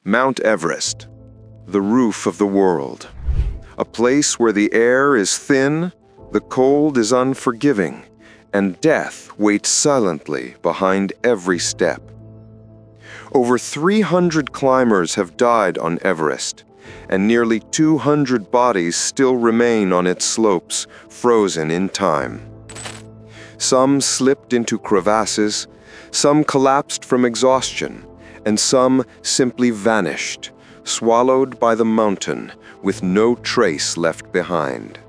Mount Everest, the roof of the world. A place where the air is thin, the cold is unforgiving, and death waits silently behind every step. Over 300 climbers have died on Everest, and nearly 200 bodies still remain on its slopes, frozen in time. Some slipped into crevasses, some collapsed from exhaustion, and some simply vanished, swallowed by the mountain with no trace left behind.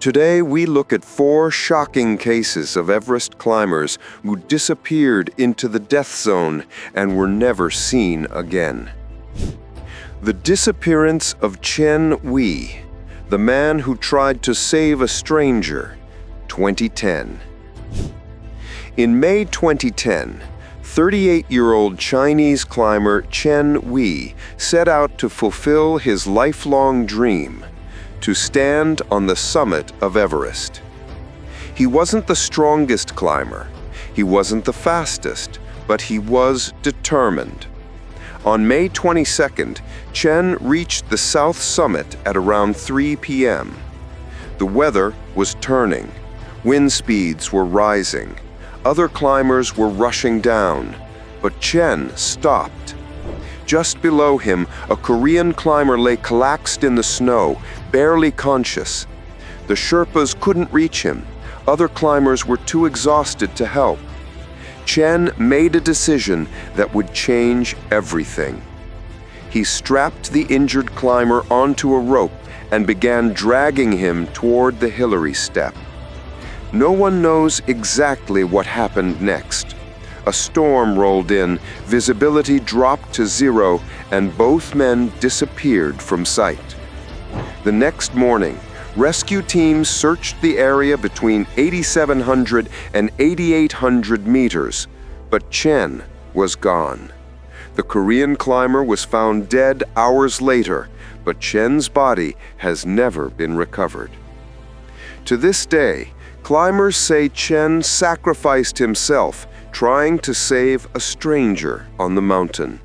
Today we look at 4 shocking cases of Everest climbers who disappeared into the death zone and were never seen again. The disappearance of Chen Wei, the man who tried to save a stranger, 2010. In May 2010, 38-year-old Chinese climber Chen Wei set out to fulfill his lifelong dream, to stand on the summit of Everest. He wasn't the strongest climber, he wasn't the fastest, but he was determined. On May 22nd, Chen reached the south summit at around 3 p.m. The weather was turning, wind speeds were rising. Other climbers were rushing down, but Chen stopped. Just below him, a Korean climber lay collapsed in the snow, barely conscious. The Sherpas couldn't reach him. Other climbers were too exhausted to help. Chen made a decision that would change everything. He strapped the injured climber onto a rope and began dragging him toward the Hillary step. No one knows exactly what happened next. A storm rolled in, visibility dropped to 0, and both men disappeared from sight. The next morning, rescue teams searched the area between 8,700 and 8,800 meters, but Chen was gone. The Korean climber was found dead hours later, but Chen's body has never been recovered. To this day, climbers say Chen sacrificed himself trying to save a stranger on the mountain.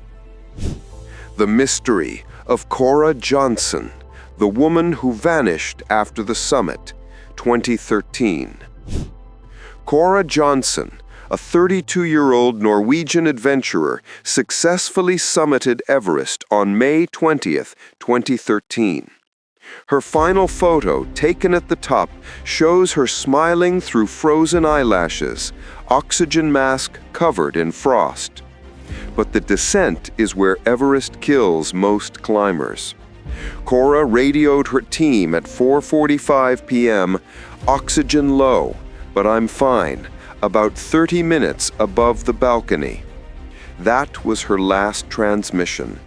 The mystery of Cora Johnsen, the woman who vanished after the summit, 2013. Cora Johnsen, a 32-year-old Norwegian adventurer, successfully summited Everest on May 20th, 2013. Her final photo, taken at the top, shows her smiling through frozen eyelashes, oxygen mask covered in frost. But the descent is where Everest kills most climbers. Cora radioed her team at 4:45 p.m., oxygen low, but I'm fine, about 30 minutes above the balcony. That was her last transmission.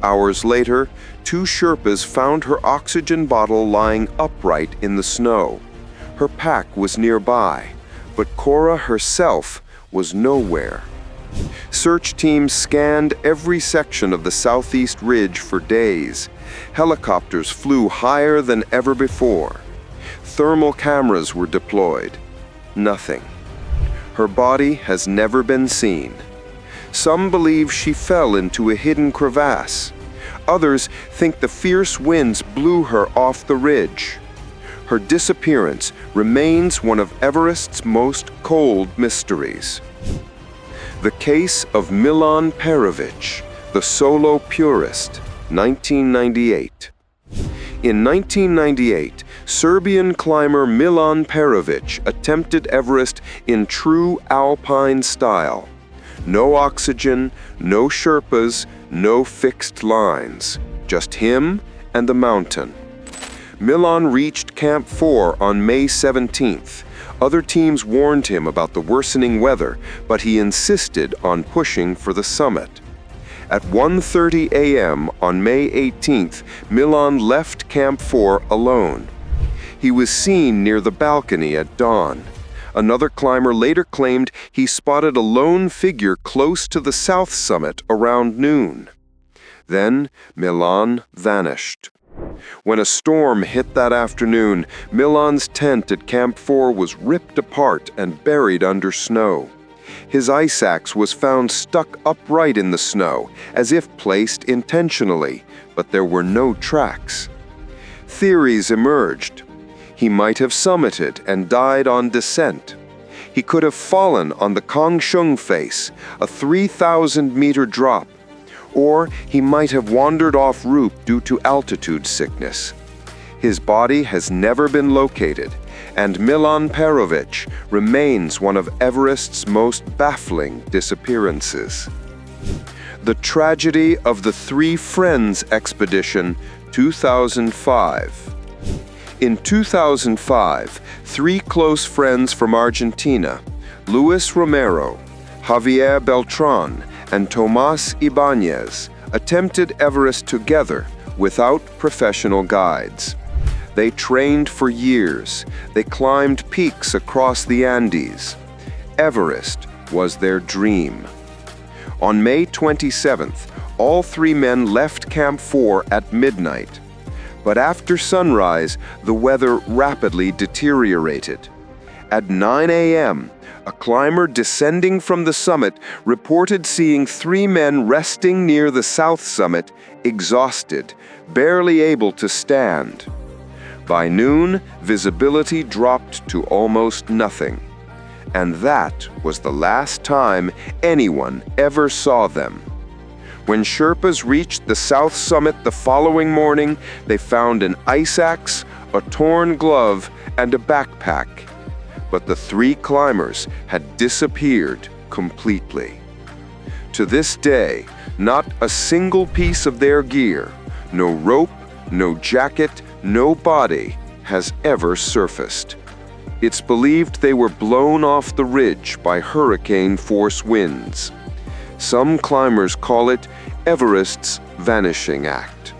Hours later, 2 Sherpas found her oxygen bottle lying upright in the snow. Her pack was nearby, but Cora herself was nowhere. Search teams scanned every section of the southeast ridge for days. Helicopters flew higher than ever before. Thermal cameras were deployed. Nothing. Her body has never been seen. Some believe she fell into a hidden crevasse. Others think the fierce winds blew her off the ridge. Her disappearance remains one of Everest's most cold mysteries. The case of Milan Perovic, the solo purist, 1998. In 1998, Serbian climber Milan Perovic attempted Everest in true alpine style. No oxygen, no Sherpas, no fixed lines, just him and the mountain. Milan reached Camp 4 on May 17th. Other teams warned him about the worsening weather, but he insisted on pushing for the summit. At 1:30 a.m. on May 18th, Milan left Camp 4 alone. He was seen near the balcony at dawn. Another climber later claimed he spotted a lone figure close to the south summit around noon. Then Milan vanished. When a storm hit that afternoon, Milan's tent at Camp 4 was ripped apart and buried under snow. His ice axe was found stuck upright in the snow, as if placed intentionally, but there were no tracks. Theories emerged. He might have summited and died on descent. He could have fallen on the Kangshung face, a 3,000-meter drop, or he might have wandered off route due to altitude sickness. His body has never been located, and Milan Perovic remains one of Everest's most baffling disappearances. The Tragedy of the Three Friends Expedition, 2005. In 2005, three close friends from Argentina, Luis Romero, Javier Beltran, and Tomas Ibanez, attempted Everest together without professional guides. They trained for years. They climbed peaks across the Andes. Everest was their dream. On May 27th, all three men left Camp 4 at midnight. But after sunrise, the weather rapidly deteriorated. At 9 a.m., a climber descending from the summit reported seeing three men resting near the south summit, exhausted, barely able to stand. By noon, visibility dropped to almost nothing. And that was the last time anyone ever saw them. When Sherpas reached the south summit the following morning, they found an ice axe, a torn glove, and a backpack. But the three climbers had disappeared completely. To this day, not a single piece of their gear, no rope, no jacket, no body, has ever surfaced. It's believed they were blown off the ridge by hurricane-force winds. Some climbers call it Everest's vanishing act.